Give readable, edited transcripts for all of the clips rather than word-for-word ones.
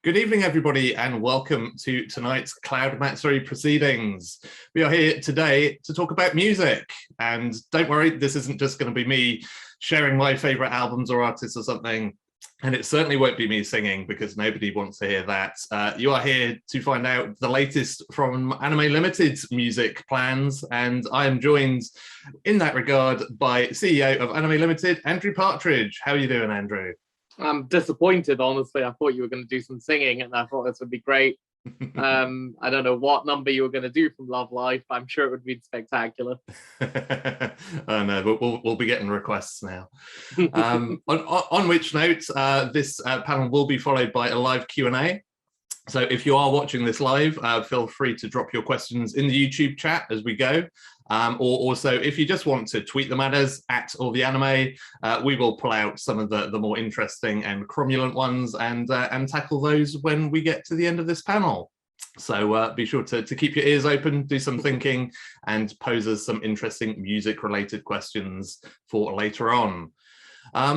Good evening, everybody, and welcome to tonight's Cloud Matsuri proceedings. We are here today to talk about music. And don't worry, this isn't just going to be me sharing my favorite albums or artists or something. And it certainly won't be me singing because nobody wants to hear that. You are here to find out the latest from Anime Limited's music plans. And I am joined in that regard by CEO of Anime Limited, Andrew Partridge. How are you doing, Andrew? I'm disappointed, honestly. I thought you were going to do some singing, and I thought this would be great. I don't know what number you were going to do from Love Life. I'm sure it would be spectacular. I know, but we'll be getting requests now. On which note, this panel will be followed by a live Q&A. So if you are watching this live, feel free to drop your questions in the YouTube chat as we go. Or also, if you just want to tweet them at us, @alltheanime, we will pull out some of the more interesting and cromulent ones and tackle those when we get to the end of this panel. So be sure to keep your ears open, do some thinking, and pose us some interesting music-related questions for later on.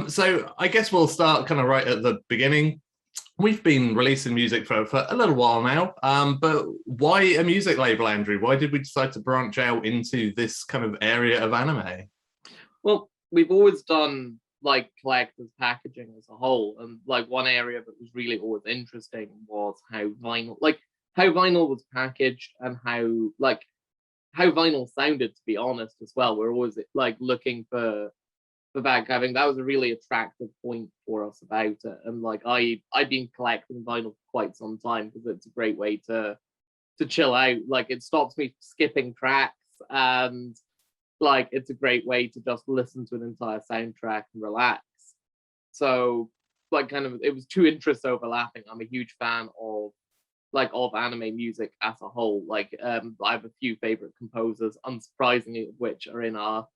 So I guess we'll start kind of right at the beginning. We've been releasing music for a little while now, but why a music label, Andrew? Why did we decide to branch out into this kind of area of anime? Well, we've always done like collectors packaging as a whole, and like one area that was really always interesting was how vinyl was packaged and how vinyl sounded, to be honest, as well. We're always like looking for back having that was a really attractive point for us about it. And like I've been collecting vinyl for quite some time because it's a great way to chill out. Like it stops me skipping tracks, and like it's a great way to just listen to an entire soundtrack and relax. So like kind of it was two interests overlapping. I'm a huge fan of anime music as a whole. Like I have a few favorite composers, unsurprisingly, which are in our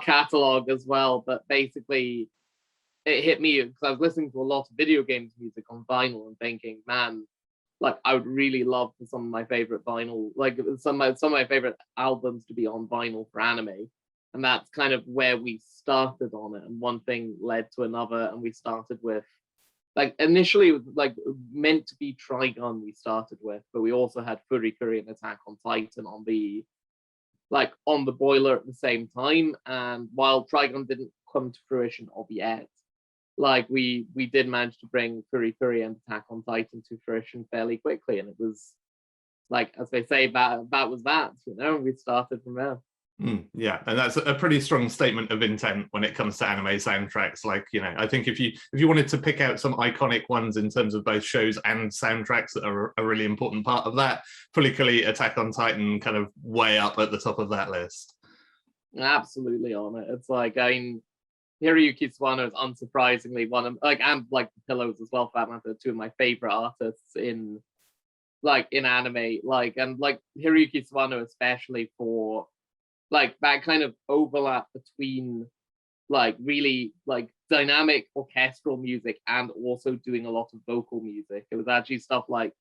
catalog as well. But basically it hit me because I was listening to a lot of video games music on vinyl and thinking, man, like I would really love for some of my favorite vinyl, like some of my favorite albums to be on vinyl for anime. And that's kind of where we started on it, and one thing led to another, and we started with like initially it was like meant to be Trigun we started with, but we also had Furikuri and Attack on Titan on the boiler at the same time. And while Trigun didn't come to fruition of yet, like we did manage to bring Furikuri and Attack on Titan to fruition fairly quickly, and it was like, as they say, that was that, we started from there. Yeah, and that's a pretty strong statement of intent when it comes to anime soundtracks. Like, I think if you wanted to pick out some iconic ones in terms of both shows and soundtracks that are a really important part of that, Furikuri, Attack on Titan kind of way up at the top of that list. Absolutely on it. It's like, I mean, Hiroyuki Sawano is unsurprisingly one of and like the Pillows as well, for that matter, two of my favorite artists in anime. And Hiroyuki Sawano especially for like that kind of overlap between like really like dynamic orchestral music and also doing a lot of vocal music. It was actually stuff like,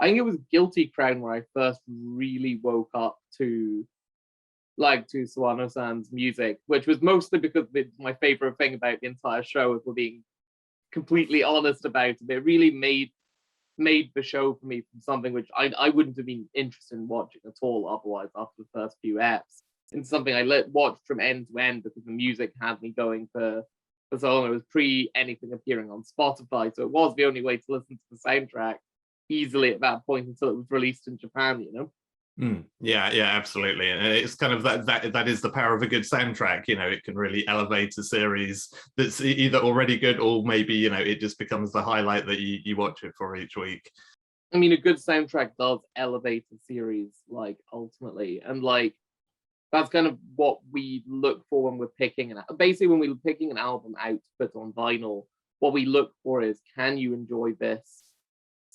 I think it was Guilty Crown where I first really woke up to Sawano-san's music, which was mostly because my favorite thing about the entire show, if we're being completely honest about it. It really made the show for me from something which I wouldn't have been interested in watching at all otherwise after the first few eps, into something I watched from end to end because the music had me going for so long. It was pre anything appearing on Spotify, so it was the only way to listen to the soundtrack easily at that point until it was released in Japan, Yeah, absolutely. And it's kind of that is the power of a good soundtrack. It can really elevate a series that's either already good or maybe it just becomes the highlight that you watch it for each week. I mean, a good soundtrack does elevate a series, like ultimately, and like that's kind of what we look for when we're picking basically when we're picking an album out to put on vinyl. What we look for is, can you enjoy this?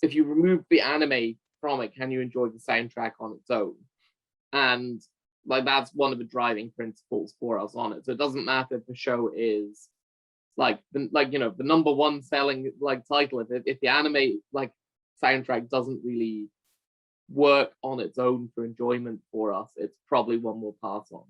If you remove the anime from it, can you enjoy the soundtrack on its own? And like that's one of the driving principles for us on it. So it doesn't matter if the show is the number one selling title. If the anime soundtrack doesn't really work on its own for enjoyment for us, it's probably one we'll pass on.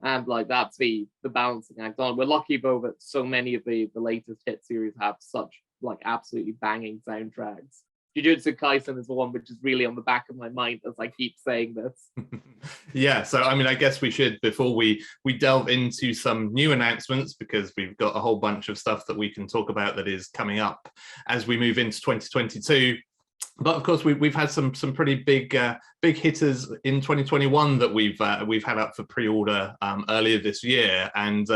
And like that's the balancing act on. We're lucky though that so many of the latest hit series have such like absolutely banging soundtracks. Jujutsu Kaisen is the one which is really on the back of my mind as I keep saying this. Yeah, so I mean, I guess we should, before we delve into some new announcements, because we've got a whole bunch of stuff that we can talk about that is coming up as we move into 2022. But of course, we've had some pretty big hitters in 2021 that we've had up for pre-order earlier this year. And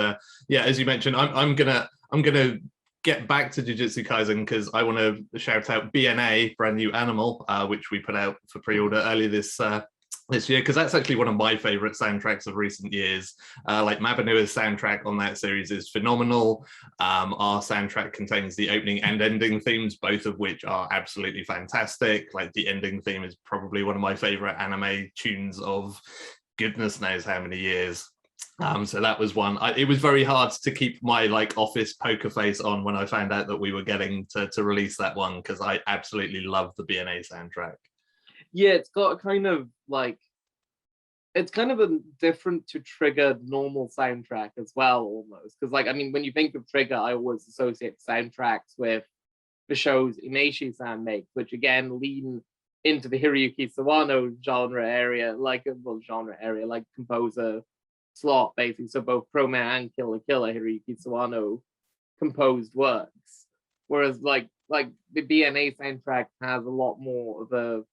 yeah, as you mentioned, I'm gonna get back to Jujutsu Kaisen because I want to shout out BNA, Brand New Animal, which we put out for pre-order earlier this year, because that's actually one of my favorite soundtracks of recent years. Like Mabanua's soundtrack on that series is phenomenal. Our soundtrack contains the opening and ending themes, both of which are absolutely fantastic. Like the ending theme is probably one of my favorite anime tunes of goodness knows how many years. So that was one. It was very hard to keep my like office poker face on when I found out that we were getting to release that one, because I absolutely love the BNA soundtrack. Yeah, it's got a kind of like, it's kind of a different to Trigger normal soundtrack as well, almost. Because like, I mean, when you think of Trigger, I always associate soundtracks with the shows Imeishi-san makes, which again lean into the Hiroyuki Sawano genre area, like composer slot, basically. So both Chroma and Kill la Kill Hiroyuki Sawano composed works. Whereas like the BNA soundtrack has a lot more of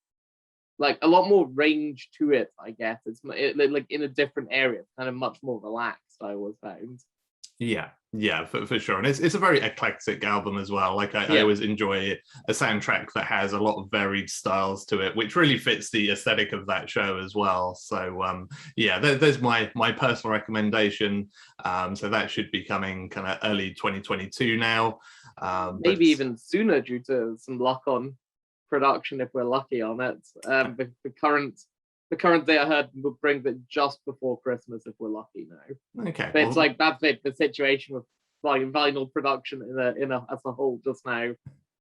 a lot more range to it, I guess. It's like in a different area. It's kind of much more relaxed, I always found. Yeah, for sure. And it's a very eclectic album as well. Like I always enjoy a soundtrack that has a lot of varied styles to it, which really fits the aesthetic of that show as well. So yeah, there's my personal recommendation. So that should be coming kind of early 2022 now. Maybe even sooner due to some luck on production if we're lucky on it. The current day I heard will bring it just before Christmas if we're lucky now. Okay, but it's like that's the situation with like vinyl production in a as a whole just now.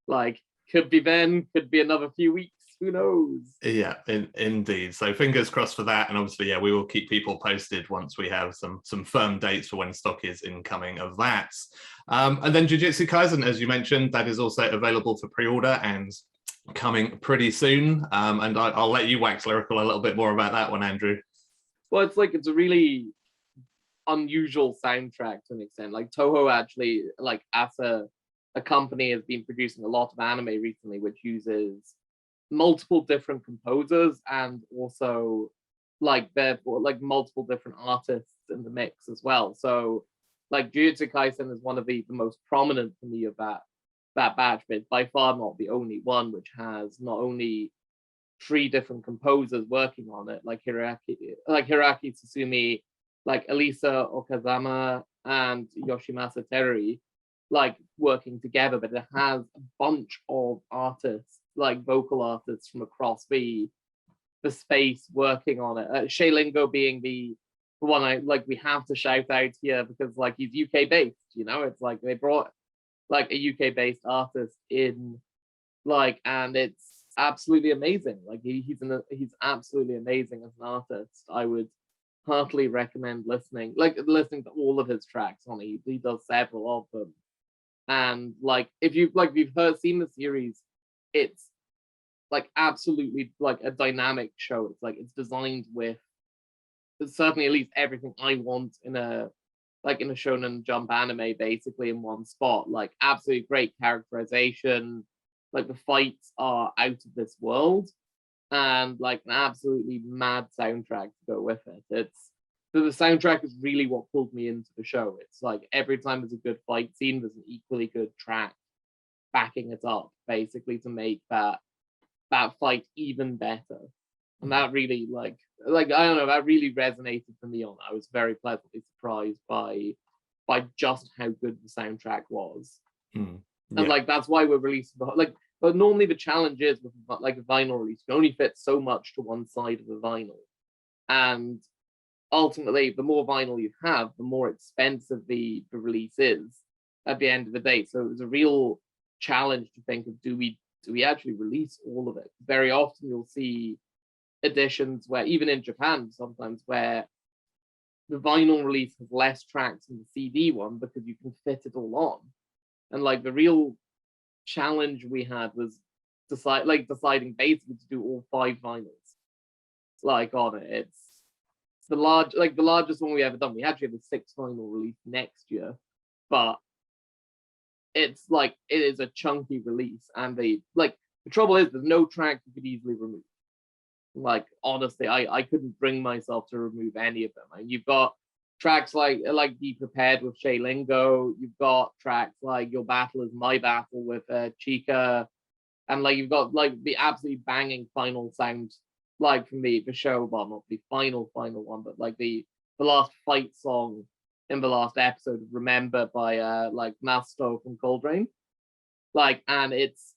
Like could be then, could be another few weeks. Who knows? Yeah, indeed. So fingers crossed for that, and obviously, yeah, we will keep people posted once we have some firm dates for when stock is incoming of that. And then Jujutsu Kaisen, as you mentioned, that is also available for pre-order and coming pretty soon. And I'll let you wax lyrical a little bit more about that one, Andrew. Well, it's a really unusual soundtrack to an extent. Like Toho actually, like as a company, has been producing a lot of anime recently, which uses multiple different composers and also like therefore like multiple different artists in the mix as well. So like Jujutsu Kaisen is one of the most prominent for me of that batch, but by far not the only one, which has not only 3 different composers working on it, like Hiroaki Tsusumi, like Elisa Okazama and Yoshimasa Terui, like working together, but it has a bunch of artists, like vocal artists from across the space working on it. Shay Lingo being the one I like, we have to shout out here because like he's UK based, you know, it's like they brought like a UK based artist in, like, and it's absolutely amazing. Like he's absolutely amazing as an artist. I would heartily recommend listening to all of his tracks on it. He does several of them. And like if you've seen the series, it's like absolutely like a dynamic show. It's like it's designed with certainly at least everything I want in a Shonen Jump anime, basically in one spot. Like absolutely great characterization. Like the fights are out of this world, and like an absolutely mad soundtrack to go with it. The soundtrack is really what pulled me into the show. It's like every time there's a good fight scene, there's an equally good track backing it up, basically to make that fight even better. And that really like I don't know, that really resonated for me. I was very pleasantly surprised by just how good the soundtrack was. And like that's why we're releasing but normally the challenge is with like a vinyl release, you can only fit so much to one side of the vinyl. And ultimately, the more vinyl you have, the more expensive the release is at the end of the day. So it was a real challenge to think of, do we actually release all of it? Very often you'll see editions where, even in Japan sometimes, where the vinyl release has less tracks than the CD one because you can fit it all on. And like the real challenge we had was deciding basically to do all 5 vinyls like on it. It's the largest one we ever done. We actually have a 6 vinyl release next year, but it's like it is a chunky release, and the trouble is there's no track you could easily remove. Like honestly, I couldn't bring myself to remove any of them. And you've got tracks like Be Prepared with Shay Lingo. You've got tracks like Your Battle Is My Battle with Chica, and like you've got like the absolutely banging final sound, like from the show, well not the final one, but like the last fight song in the last episode of Remember by like Masto from Coldrain. Like, and it's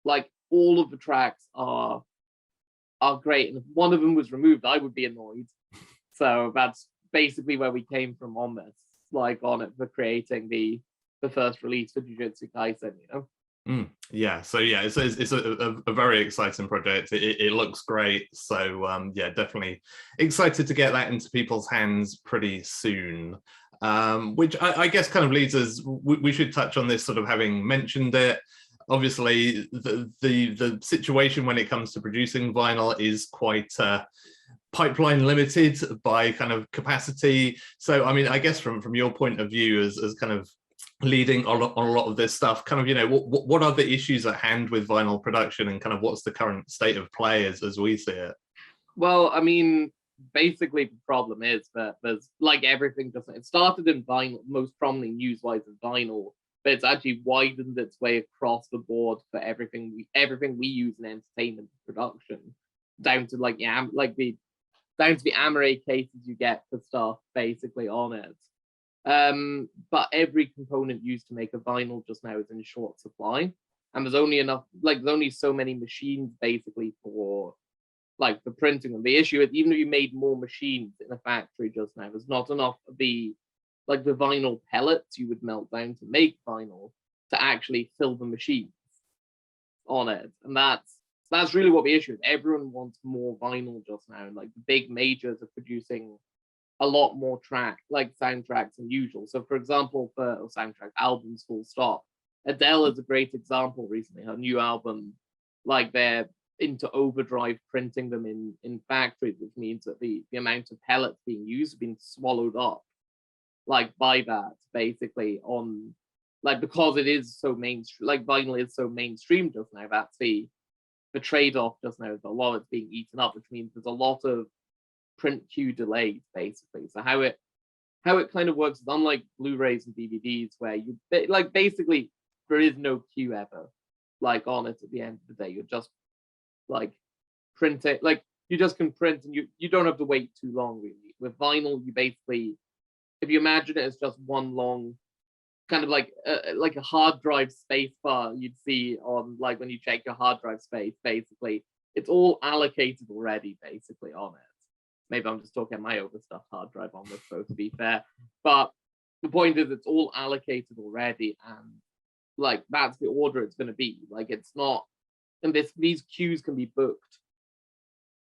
like all of the tracks are great, and if one of them was removed, I would be annoyed. So that's basically where we came from on this, like on it, for creating the first release for Jujutsu Kaisen, you know. Yeah, so yeah, it's a very exciting project. It looks great, so yeah, definitely excited to get that into people's hands pretty soon. Which I guess kind of leads us, we should touch on this, sort of having mentioned it. Obviously, the situation when it comes to producing vinyl is quite pipeline limited by kind of capacity. So, I mean, I guess from your point of view as kind of leading on a lot of this stuff, kind of, you know, what are the issues at hand with vinyl production, and kind of what's the current state of play as we see it? Well, I mean, basically the problem is that there's like everything it started in vinyl, most prominently news-wise in vinyl, but it's actually widened its way across the board for everything we use in entertainment production, down to like down to the Amore cases you get for stuff basically on it. But every component used to make a vinyl just now is in short supply, and there's only so many machines basically for like the printing. And the issue is, even if you made more machines in a factory just now, there's not enough of the vinyl pellets you would melt down to make vinyl to actually fill the machines on it. And that's really what the issue is. Everyone wants more vinyl just now, and like the big majors are producing a lot more soundtracks than usual. So for example, for soundtrack albums full stop, Adele is a great example recently. Her new album, like they're into overdrive printing them in factories, which means that the amount of pellets being used have been swallowed up like by that, basically, on like, because it is so mainstream, like vinyl is so mainstream just now, that's the trade-off just now, is a lot of it's being eaten up, which means there's a lot of print queue delays basically. So how it kind of works is, unlike Blu-rays and DVDs where you like basically there is no queue ever like on it. At the end of the day, you're just like print it, like you just can print, and you don't have to wait too long really. With vinyl, you basically, if you imagine it as just one long kind of like a hard drive space bar you'd see on, like when you check your hard drive space, basically it's all allocated already basically on it. Maybe I'm just talking my overstuffed hard drive on this, though, to be fair. But the point is, it's all allocated already, and like that's the order it's going to be. Like it's not, and these queues can be booked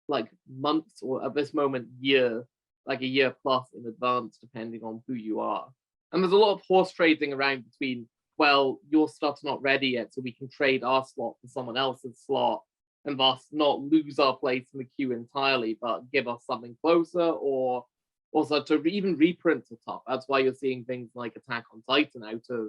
like months, or at this moment a year plus in advance, depending on who you are. And there's a lot of horse trading around between, well, your stuff's not ready yet, so we can trade our slot for someone else's slot, and thus not lose our place in the queue entirely, but give us something closer, or also to even reprint the top. That's why you're seeing things like Attack on Titan out of,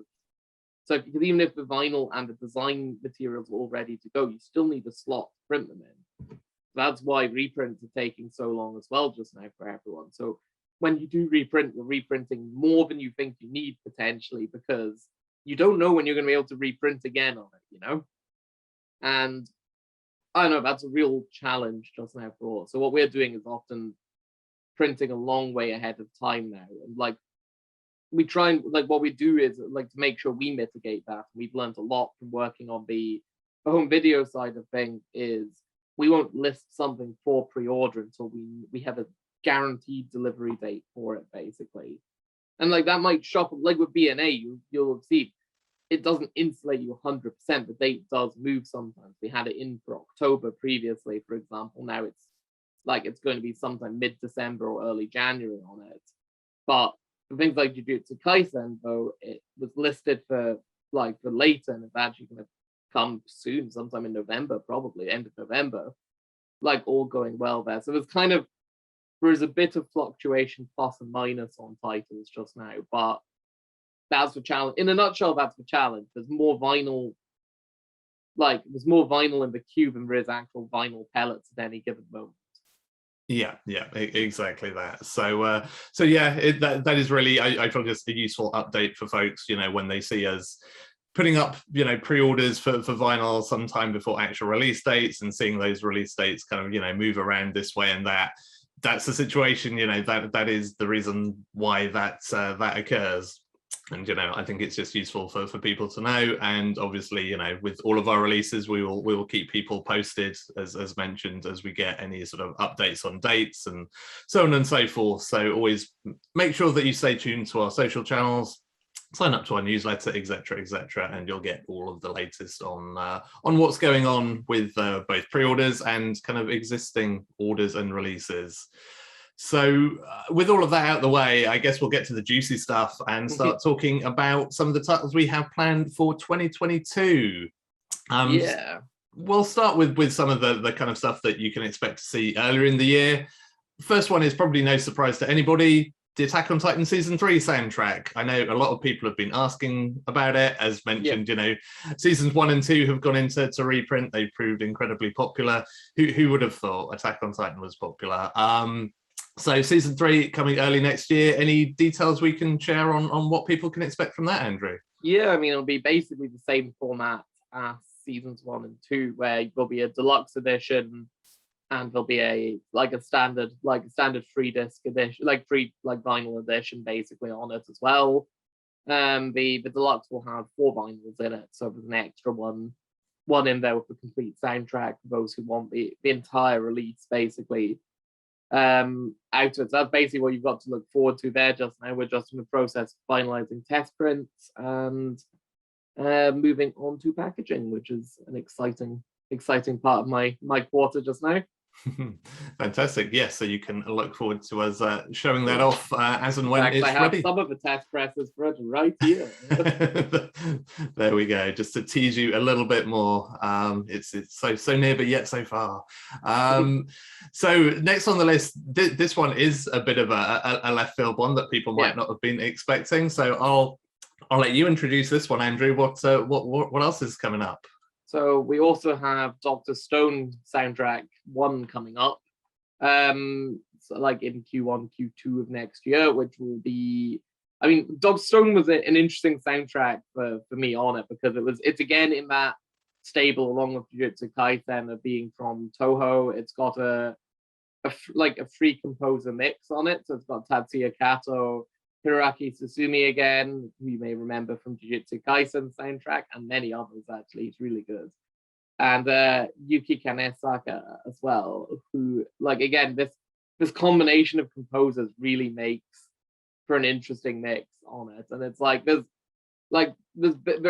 so because even if the vinyl and the design materials are all ready to go, you still need a slot to print them in. That's why reprints are taking so long as well just now for everyone. So when you do reprint, you're reprinting more than you think you need potentially, because you don't know when you're going to be able to reprint again on it, you know? And I don't know, that's a real challenge just now for all. So what we're doing is often printing a long way ahead of time now. And like, we try and, like, what we do is like to make sure we mitigate that. We've learned a lot from working on the home video side of things, is we won't list something for pre-order until we have a guaranteed delivery date for it, basically. And like that might shock, like with BNA, you'll have seen it doesn't insulate you 100%. The date does move sometimes. We had it in for October previously, for example. Now it's going to be sometime mid-December or early January on it. But for things like Jujutsu Kaisen, though, it was listed for later, and it's actually going to come soon, sometime in November, probably end of November. Like, all going well there. So there's a bit of fluctuation, plus and minus, on titles just now. But that's the challenge. In a nutshell, that's the challenge. There's more vinyl. There's more vinyl in the queue than there is actual vinyl pellets at any given moment. Yeah, exactly that. So yeah, that is really, I feel, just a useful update for folks, when they see us putting up, pre-orders for vinyl sometime before actual release dates, and seeing those release dates kind of, move around this way and that. That's the situation, that is the reason why that occurs. And I think it's just useful for people to know. And obviously, with all of our releases, we will keep people posted, as mentioned, as we get any sort of updates on dates and so on and so forth. So always make sure that you stay tuned to our social channels, sign up to our newsletter, etc., and you'll get all of the latest on what's going on with both pre-orders and kind of existing orders and releases. So with all of that out of the way, I guess we'll get to the juicy stuff and start talking about some of the titles we have planned for 2022. Yeah. We'll start with some of the kind of stuff that you can expect to see earlier in the year. First one is probably no surprise to anybody, the Attack on Titan Season 3 soundtrack. I know a lot of people have been asking about it. As mentioned, Seasons 1 and 2 have gone into reprint. They've proved incredibly popular. Who would have thought Attack on Titan was popular? So Season 3 coming early next year. Any details we can share on what people can expect from that, Andrew? Yeah, I mean, it'll be basically the same format as Seasons 1 and 2, where there'll be a deluxe edition, and there'll be a standard 3-disc edition, free vinyl edition basically on it as well. The deluxe will have 4 vinyls in it, so there's an extra one in there with the complete soundtrack for those who want the entire release basically. Out of it. So that's basically what you've got to look forward to there just now. We're just in the process of finalizing test prints and moving on to packaging, which is an exciting part of my quarter just now. Fantastic. Yes, so you can look forward to us showing that off as and when it's I have ready. some of the test presses for it right here. There we go, just to tease you a little bit more. It's so near but yet so far. So next on the list, this one is a bit of a left field one that people might not have been expecting, so I'll let you introduce this one, Andrew. What else is coming up? So we also have Dr. Stone soundtrack 1 coming up, so in Q1, Q2 of next year, which will be, I mean, Dr. Stone was an interesting soundtrack for me on it, because it's again in that stable along with Jujutsu Kaisen of being from Toho. It's got a free composer mix on it, so it's got Tatsuya Kato, Hiroaki Susumi again, who you may remember from Jujutsu Kaisen soundtrack, and many others actually. It's really good. And Yuki Kanesaka as well, who, again, this combination of composers really makes for an interesting mix on it. And it's there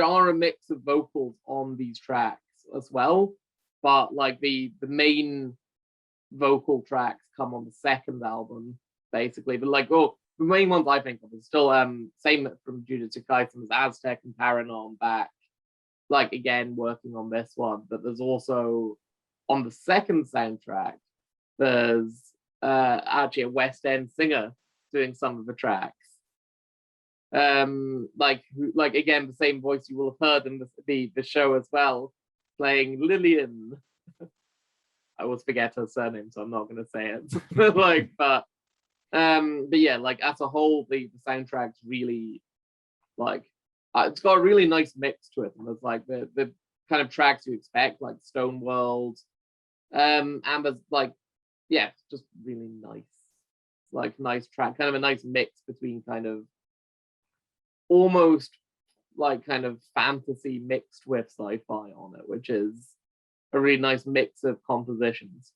are a mix of vocals on these tracks as well, but the main vocal tracks come on the second album basically. But the main ones I think of is still same from Jujutsu Kaisen as Aztec and Paranorm back, again working on this one. But there's also on the second soundtrack, there's actually a West End singer doing some of the tracks. Again, the same voice you will have heard in the show as well, playing Lillian. I always forget her surname, so I'm not going to say it. But yeah, as a whole, the soundtrack's really it's got a really nice mix to it, and there's the kind of tracks you expect, like Stone World, and there's just really nice, nice track, kind of a nice mix between kind of almost kind of fantasy mixed with sci-fi on it, which is a really nice mix of compositions.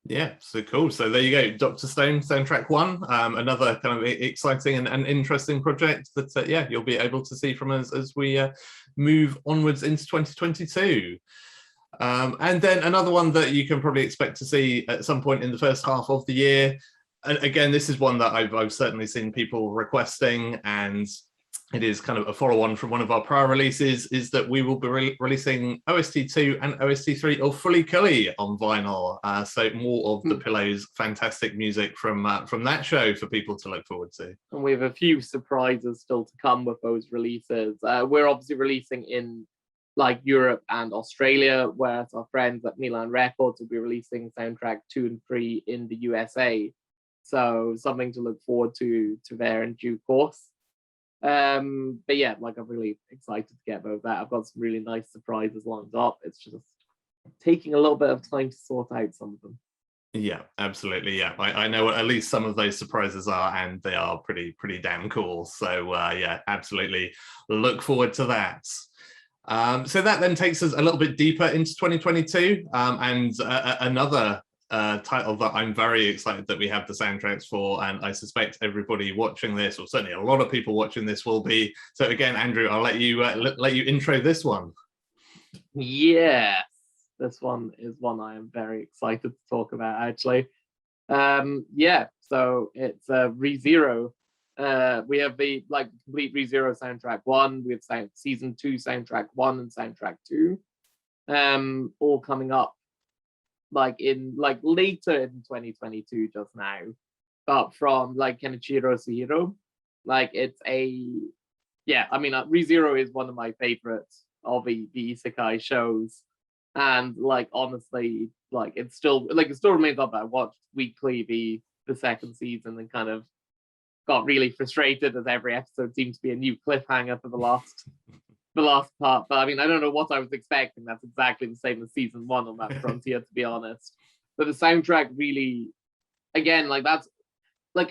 Yeah, so cool. So there you go, Dr. Stone soundtrack 1, another kind of exciting and interesting project that you'll be able to see from us as we move onwards into 2022. And then another one that you can probably expect to see at some point in the first half of the year, and again, this is one that I've certainly seen people requesting, and it is kind of a follow-on from one of our prior releases, is that we will be releasing OST2 and OST3 of FLCL on vinyl. So more of the Pillow's fantastic music from that show for people to look forward to. And we have a few surprises still to come with those releases. We're obviously releasing in like Europe and Australia, whereas our friends at Milan Records will be releasing soundtrack 2 and 3 in the USA. So something to look forward to there in due course. But yeah, like I'm really excited to get both that. I've got some really nice surprises lined up. It's just taking a little bit of time to sort out some of them. Yeah, absolutely. Yeah, I know what at least some of those surprises are, and they are pretty damn cool. So yeah, absolutely look forward to that. So that then takes us a little bit deeper into 2022, and another title that I'm very excited that we have the soundtracks for, and I suspect everybody watching this, or certainly a lot of people watching this, will be. So again, Andrew, I'll let you intro this one. Yes, this one is one I am very excited to talk about, actually. Yeah, so it's ReZero. We have the complete ReZero soundtrack 1. We have season 2 soundtrack 1 and soundtrack 2, all coming up later in 2022 just now, but from Kenichiro Suhiro. It's ReZero is one of my favorites of the isekai shows, and honestly, it still remains up. I watched weekly the second season and kind of got really frustrated as every episode seems to be a new cliffhanger for the last part. But I mean, I don't know what I was expecting. That's exactly the same as season 1 on that frontier, to be honest. But the soundtrack really, again, that's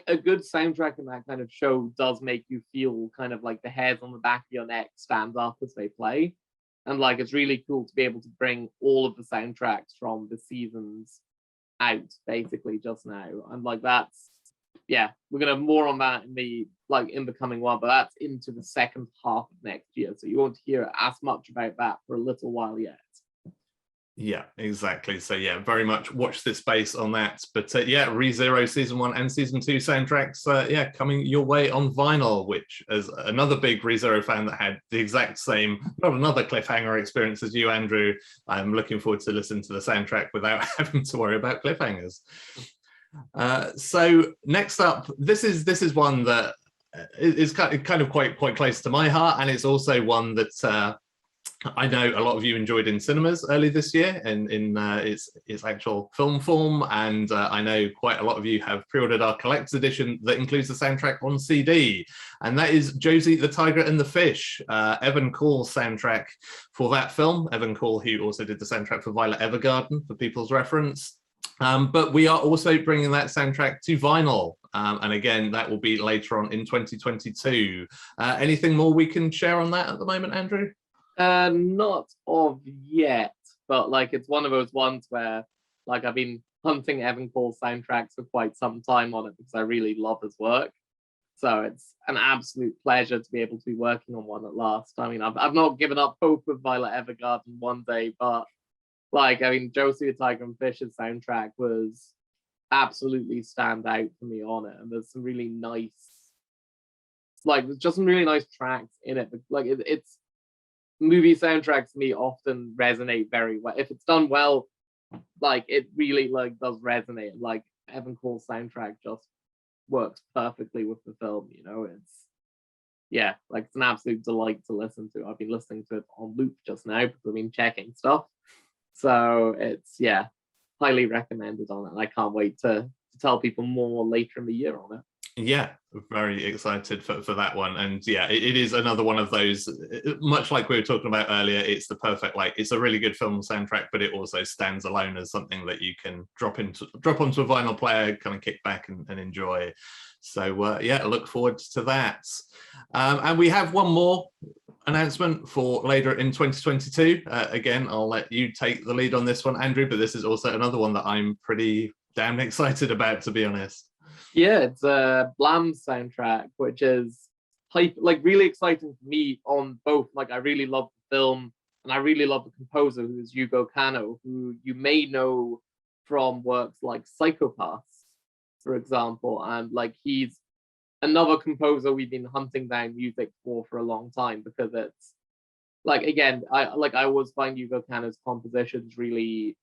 a good soundtrack in that kind of show does make you feel kind of like the hairs on the back of your neck stand up as they play. And it's really cool to be able to bring all of the soundtracks from the seasons out basically just now. And that's, yeah, we're gonna have more on that in the coming one, but that's into the second half of next year, so you won't hear as much about that for a little while yet. Yeah, exactly. So yeah, very much watch this space on that. But yeah, ReZero season 1 and season 2 soundtracks, yeah, coming your way on vinyl, which as another big ReZero fan that had the exact same, not another cliffhanger experience as you, Andrew, I'm looking forward to listening to the soundtrack without having to worry about cliffhangers. So next up, this is one that is kind of quite close to my heart, and it's also one that I know a lot of you enjoyed in cinemas early this year in its actual film form, and I know quite a lot of you have pre-ordered our collector's edition that includes the soundtrack on CD, and that is Josee, the Tiger and the Fish, Evan Call's soundtrack for that film. Evan Call, who also did the soundtrack for Violet Evergarden, for people's reference. But we are also bringing that soundtrack to vinyl, and again, that will be later on in 2022. Anything more we can share on that at the moment, Andrew? Not of yet, but it's one of those ones where I've been hunting Evan Call's soundtracks for quite some time on it because I really love his work. So it's an absolute pleasure to be able to be working on one at last. I mean, I've not given up hope with Violet Evergarden one day, but Josee the Tiger and Fish's soundtrack was absolutely stand out for me on it, and there's some really nice, there's just some really nice tracks in it. It's movie soundtracks to me often resonate very well if it's done well. It really does resonate. Evan Call's soundtrack just works perfectly with the film. It's it's an absolute delight to listen to. I've been listening to it on loop just now because I've been checking stuff. So it's highly recommended on it. And I can't wait to tell people more later in the year on it. Yeah, very excited for that one. And yeah, it is another one of those, much like we were talking about earlier, it's the perfect, it's a really good film soundtrack, but it also stands alone as something that you can drop onto a vinyl player, kind of kick back and enjoy. So yeah, I look forward to that. And we have one more announcement for later in 2022. Again, I'll let you take the lead on this one, Andrew, but this is also another one that I'm pretty damn excited about, to be honest. Yeah, it's a Blam's soundtrack, which is really exciting for me on both. I really love the film, and I really love the composer, who is Yugo Kanno, who you may know from works like Psychopaths. for example, and like he's another composer we've been hunting down music for a long time, because it's like, again, I always find Yugo Kanno's compositions really,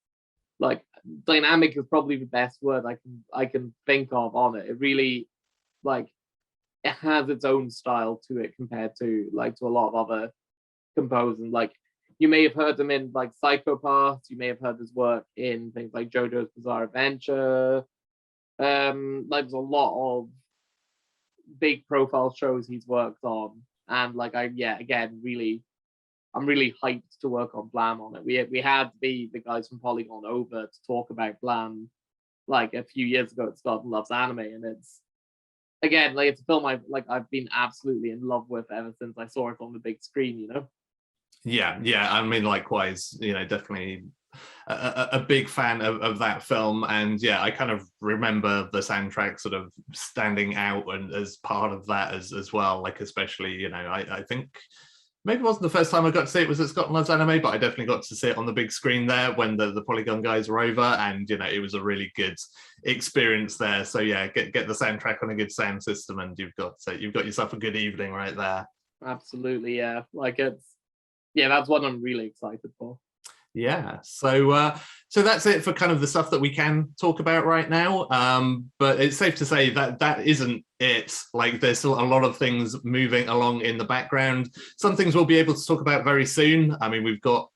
like, dynamic is probably the best word I can think of on it. It really, like, it has its own style to it compared to a lot of other composers. Like, you may have heard him in like Psychopaths, you may have heard his work in things like JoJo's Bizarre Adventure. Like, there's a lot of big profile shows he's worked on, and like again, really, I'm really hyped to work on Blam on it. We had the guys from Polygon over to talk about Blam like a few years ago at Scott Loves Anime, and it's, again, like, it's a film I've been absolutely in love with ever since I saw it on the big screen, you know? Yeah, I mean, likewise, you know, definitely a big fan of that film. And yeah, I kind of remember the soundtrack sort of standing out and as part of that as well. Like, especially, you know, I think maybe it wasn't the first time I got to see it was at Scotland Loves Anime, but I definitely got to see it on the big screen there when the Polygon guys were over, and you know, it was a really good experience there. So yeah, get the soundtrack on a good sound system, and you've got yourself a good evening right there. Absolutely, yeah. Like, that's what I'm really excited for. Yeah, so that's it for kind of the stuff that we can talk about right now. But it's safe to say that that isn't it. Like, there's still a lot of things moving along in the background. Some things we'll be able to talk about very soon. I mean, we've got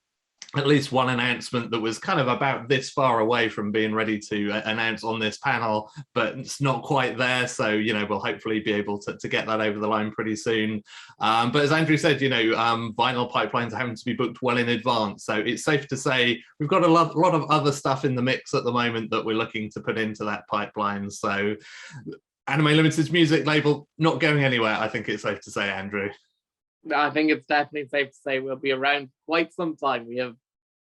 at least one announcement that was kind of about this far away from being ready to announce on this panel, but it's not quite there. So, you know, we'll hopefully be able to get that over the line pretty soon. But as Andrew said, you know, vinyl pipelines are having to be booked well in advance. So it's safe to say we've got a lot of other stuff in the mix at the moment that we're looking to put into that pipeline. So Anime Limited's music label not going anywhere, I think it's safe to say, Andrew. I think it's definitely safe to say we'll be around quite some time. We have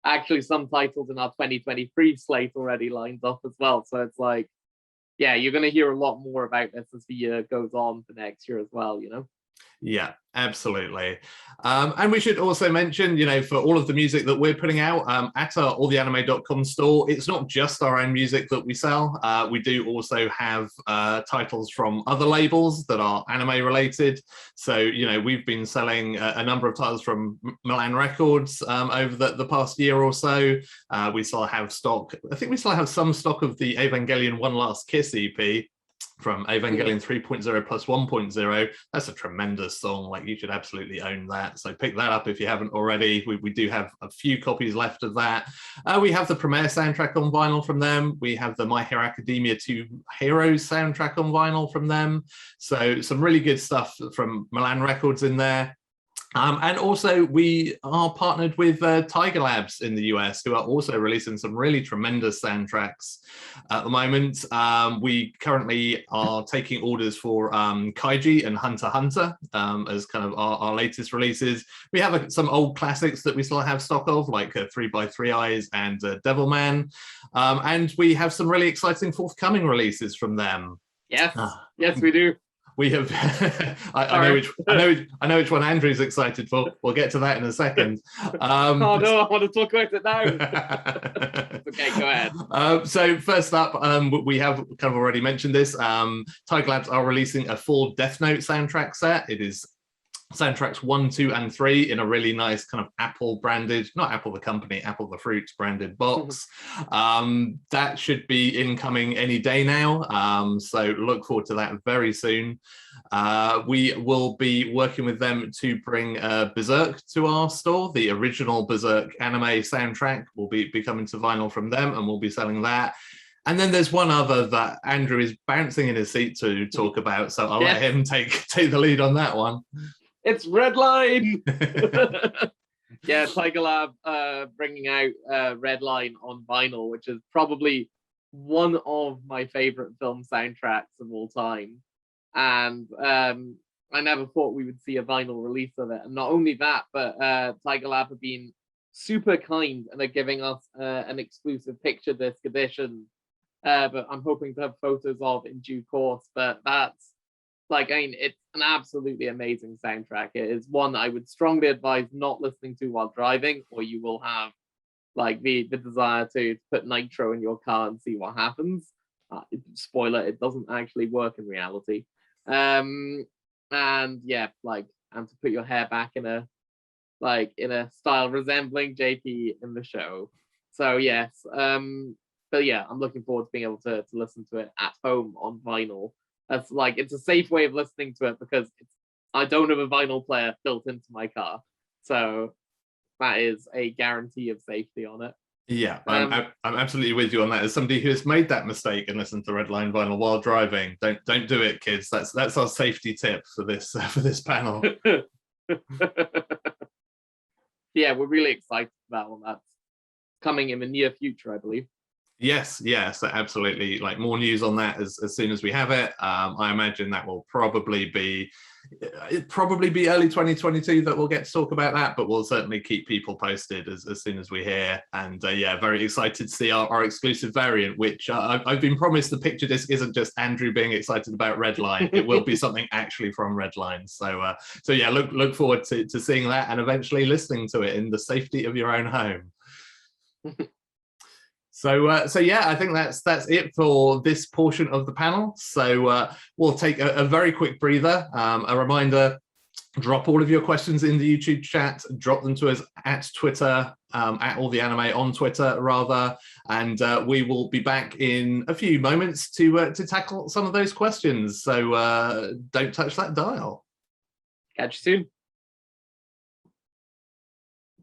actually some titles in our 2023 slate already lined up as well. So it's like, yeah, you're going to hear a lot more about this as the year goes on for next year as well, you know? Yeah, absolutely. And we should also mention, you know, for all of the music that we're putting out at our alltheanime.com store, it's not just our own music that we sell. We do also have titles from other labels that are anime related. So, you know, we've been selling a number of titles from Milan Records over the past year or so. We still have stock. I think we still have some stock of the Evangelion One Last Kiss EP from Evangelion 3.0 plus 1.0. That's a tremendous song. Like, you should absolutely own that. So pick that up if you haven't already. We do have a few copies left of that. We have the Premiere soundtrack on vinyl from them. We have the My Hero Academia 2 Heroes soundtrack on vinyl from them. So some really good stuff from Milan Records in there. And also we are partnered with Tiger Labs in the US, who are also releasing some really tremendous soundtracks at the moment. We currently are taking orders for Kaiji and Hunter x Hunter as kind of our latest releases. We have some old classics that we still have stock of, like 3x3 Eyes and Devilman. And we have some really exciting forthcoming releases from them. Yes, yes, we do. We have. I know which one Andrew's excited for. We'll get to that in a second. Oh no, I want to talk about it now. Okay, go ahead. So first up, we have kind of already mentioned this. Tiger Labs are releasing a full Death Note soundtrack set. It is soundtracks 1, 2, and 3 in a really nice kind of Apple branded, not Apple the company, Apple the fruit branded box. That should be incoming any day now. So look forward to that very soon. We will be working with them to bring Berserk to our store. The original Berserk anime soundtrack will be coming to vinyl from them, and we'll be selling that. And then there's one other that Andrew is bouncing in his seat to talk about, so I'll let him take the lead on that one. It's Redline. Yeah, Tiger Lab bringing out Redline on vinyl, which is probably one of my favorite film soundtracks of all time. And I never thought we would see a vinyl release of it. And not only that, but Tiger Lab have been super kind and are giving us an exclusive picture disc edition. But I'm hoping to have photos of in due course. But that's, like, I mean, it's an absolutely amazing soundtrack. It is one I would strongly advise not listening to while driving, or you will have like the desire to put nitro in your car and see what happens. spoiler, it doesn't actually work in reality. And yeah, like, and to put your hair back in a style resembling JP in the show. So yes, but yeah, I'm looking forward to being able to listen to it at home on vinyl. That's like, it's a safe way of listening to it because I don't have a vinyl player built into my car, so that is a guarantee of safety on it. Yeah, I'm absolutely with you on that. As somebody who has made that mistake and listened to Redline vinyl while driving, don't do it, kids. That's our safety tip for this panel. Yeah, we're really excited for that one. That's coming in the near future, I believe. Yes, absolutely. Like, more news on that as soon as we have it. I imagine that will probably be early 2022 that we'll get to talk about that, but we'll certainly keep people posted as soon as we hear. And yeah, very excited to see our exclusive variant, which I've been promised the picture disc isn't just Andrew being excited about Redline. It will be something actually from Redline. So yeah, look forward to seeing that and eventually listening to it in the safety of your own home. So yeah, I think that's it for this portion of the panel. So we'll take a very quick breather. A reminder, drop all of your questions in the YouTube chat, drop them to us at Twitter, at All the Anime on Twitter rather, and we will be back in a few moments to tackle some of those questions. So don't touch that dial. Catch you soon.